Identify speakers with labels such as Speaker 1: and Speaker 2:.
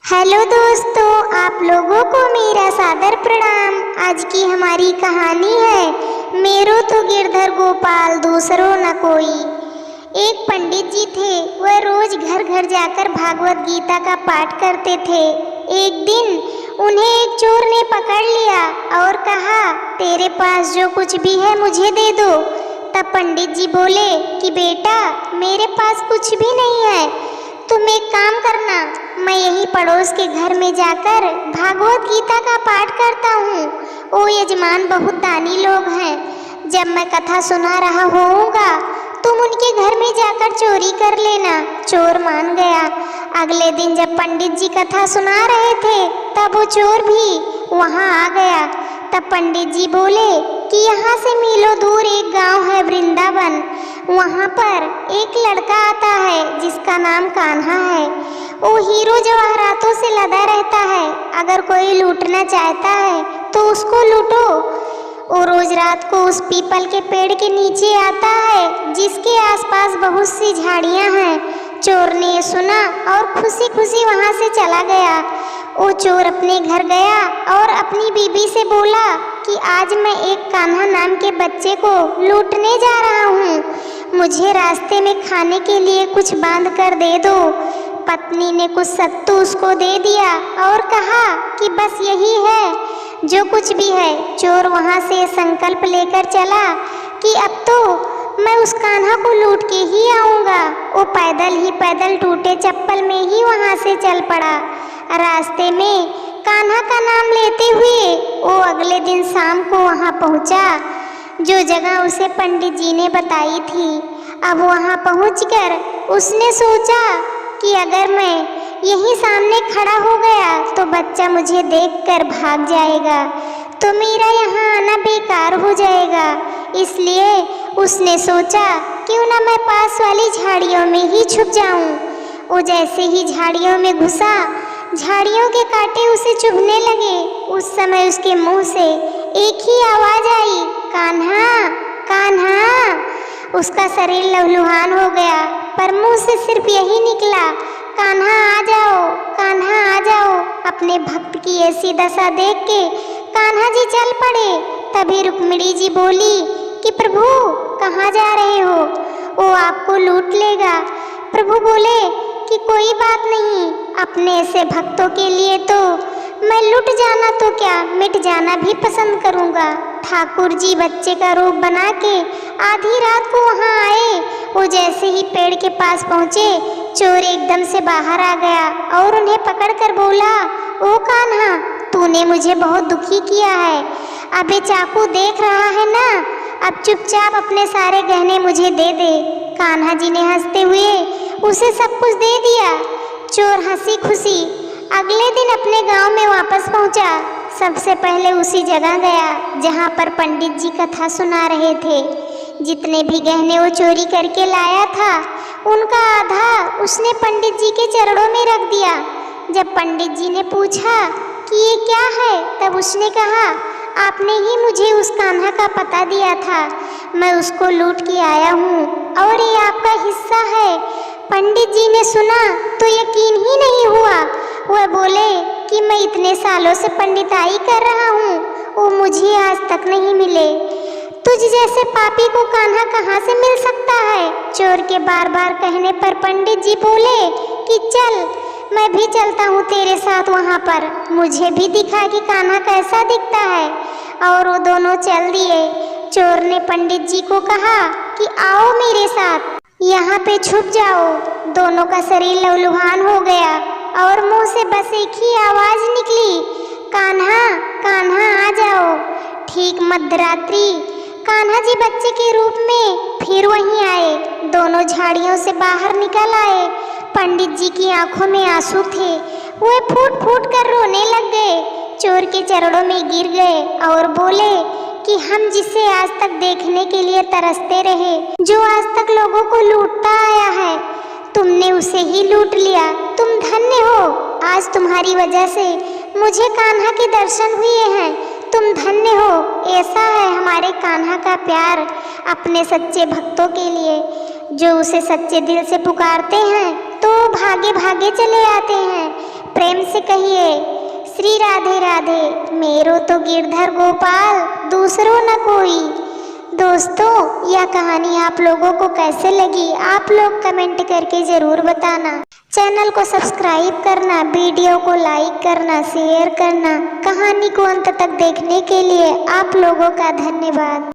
Speaker 1: Hello दोस्तों, आप लोगों को मेरा सादर प्रणाम। आज की हमारी कहानी है मेरो तो गिरधर गोपाल दूसरो न कोई। एक पंडित जी थे, वह रोज घर घर जाकर भागवत गीता का पाठ करते थे। एक दिन उन्हें एक चोर ने पकड़ लिया और कहा, तेरे पास जो कुछ भी है मुझे दे दो। तब पंडित जी बोले कि बेटा, मेरे पास कुछ भी नहीं है, तुम एक काम करना, मैं यही पड़ोस के घर में जाकर भागवत गीता का पाठ करता हूँ। ओ यजमान बहुत दानी लोग हैं, जब मैं कथा सुना रहा होऊंगा तुम उनके घर में जाकर चोरी कर लेना। चोर मान गया। अगले दिन जब पंडित जी कथा सुना रहे थे तब वो चोर भी वहाँ आ गया। तब पंडित जी बोले कि यहाँ से मीलों दूर एक गांव है वृंदावन, वहाँ पर एक लड़का आता है जिसका नाम कान्हा है। वो हीरो जवाहरातों से लदा रहता है, अगर कोई लूटना चाहता है तो उसको लूटो। वो रोज रात को उस पीपल के पेड़ के नीचे आता है जिसके आसपास बहुत सी झाड़ियाँ हैं। चोर ने सुना और खुशी खुशी वहाँ से चला गया। वो चोर अपने घर गया और अपनी बीबी से बोला कि आज मैं एक कान्हा नाम के बच्चे को लूटने जा रहा हूँ, मुझे रास्ते में खाने के लिए कुछ बांध कर दे दो। पत्नी ने कुछ सत्तू उसको दे दिया और कहा कि बस यही है जो कुछ भी है। चोर वहाँ से संकल्प लेकर चला कि अब तो मैं उस कान्हा को लूट के ही आऊँगा। वो पैदल टूटे चप्पल में ही वहाँ से चल पड़ा। रास्ते में कान्हा का नाम लेते हुए वो अगले दिन शाम को वहाँ पहुँचा जो जगह उसे पंडित जी ने बताई थी। अब वहाँ पहुँचकर उसने सोचा कि अगर मैं यहीं सामने खड़ा हो गया तो बच्चा मुझे देखकर भाग जाएगा, तो मेरा यहाँ आना बेकार हो जाएगा। इसलिए उसने सोचा क्यों ना मैं पास वाली झाड़ियों में ही छुप जाऊं। वो जैसे ही झाड़ियों में घुसा, झाड़ियों के कांटे उसे चुभने लगे। उस समय उसके मुंह से एक ही आवाज आई, कान्हा कान्हा। उसका शरीर लहूलुहान हो गया, पर मुंह से सिर्फ यही निकला, कान्हा आ जाओ, कान्हा आ जाओ। अपने भक्त की ऐसी दशा देख के कान्हा जी चल पड़े। तभी रुक्मिणी जी बोली कि प्रभु कहाँ जा रहे हो, वो आपको लूट लेगा। प्रभु बोले कि कोई बात नहीं, अपने ऐसे भक्तों के लिए तो मैं लुट जाना तो क्या, मिट जाना भी पसंद करूँगा। ठाकुर जी बच्चे का रूप बना के आधी रात को वहाँ आए। वो जैसे ही पेड़ के पास पहुँचे, चोर एकदम से बाहर आ गया और उन्हें पकड़कर बोला, ओ कान्हा, तूने मुझे बहुत दुखी किया है, अबे चाकू देख रहा है ना, अब चुपचाप अपने सारे गहने मुझे दे दे। कान्हा जी ने हंसते हुए उसे सब कुछ दे दिया। चोर हंसी खुशी अगले दिन अपने गांव में वापस पहुंचा। सबसे पहले उसी जगह गया जहां पर पंडित जी कथा सुना रहे थे। जितने भी गहने वो चोरी करके लाया था उनका आधा उसने पंडित जी के चरणों में रख दिया। जब पंडित जी ने पूछा कि ये क्या है, तब उसने कहा, आपने ही मुझे उस कान्हा का पता दिया था, मैं उसको लूट के आया हूँ और ये आपका हिस्सा है। पंडित जी ने सुना तो यकीन ही नहीं हुआ। वह बोले कि मैं इतने सालों से पंडिताई कर रहा हूँ, वो मुझे आज तक नहीं मिले। तुझ जैसे पापी को कान्हा कहाँ से मिल सकता है। चोर के बार बार कहने पर पंडित जी बोले कि चल, मैं भी चलता हूँ तेरे साथ वहाँ पर, मुझे भी दिखा कि कान्हा कैसा दिखता है। और वो दोनों चल दिए। चोर ने पंडित जी को कहा कि आओ मेरे साथ, यहाँ पे छुप जाओ। दोनों का शरीर लहूलुहान हो गया और मुंह से बस एक ही आवाज निकली, कान्हा कान्हा आ जाओ। ठीक मध्यरात्रि कान्हा जी बच्चे के रूप में फिर वहीं आए। दोनों झाड़ियों से बाहर निकल आए। पंडित जी की आंखों में आंसू थे, वे फूट फूट कर रोने लग गए। चोर के चरणों में गिर गए और बोले कि हम जिसे आज तक देखने के लिए तरसते रहे, जो आज तक लोगों को लूटता आया है, तुमने उसे ही लूट लिया। तुम धन्य हो, आज तुम्हारी वजह से मुझे कान्हा के दर्शन हुए हैं, तुम धन्य हो। ऐसा है हमारे कान्हा का प्यार अपने सच्चे भक्तों के लिए, जो उसे सच्चे दिल से पुकारते हैं तो भागे भागे चले आते हैं। प्रेम से से कहिए, श्री राधे राधे, मेरो तो गिरधर गोपाल दूसरों न कोई। दोस्तों, यह कहानी आप लोगों को कैसे लगी, आप लोग कमेंट करके ज़रूर बताना। चैनल को सब्सक्राइब करना, वीडियो को लाइक करना, शेयर करना। कहानी को अंत तक देखने के लिए आप लोगों का धन्यवाद।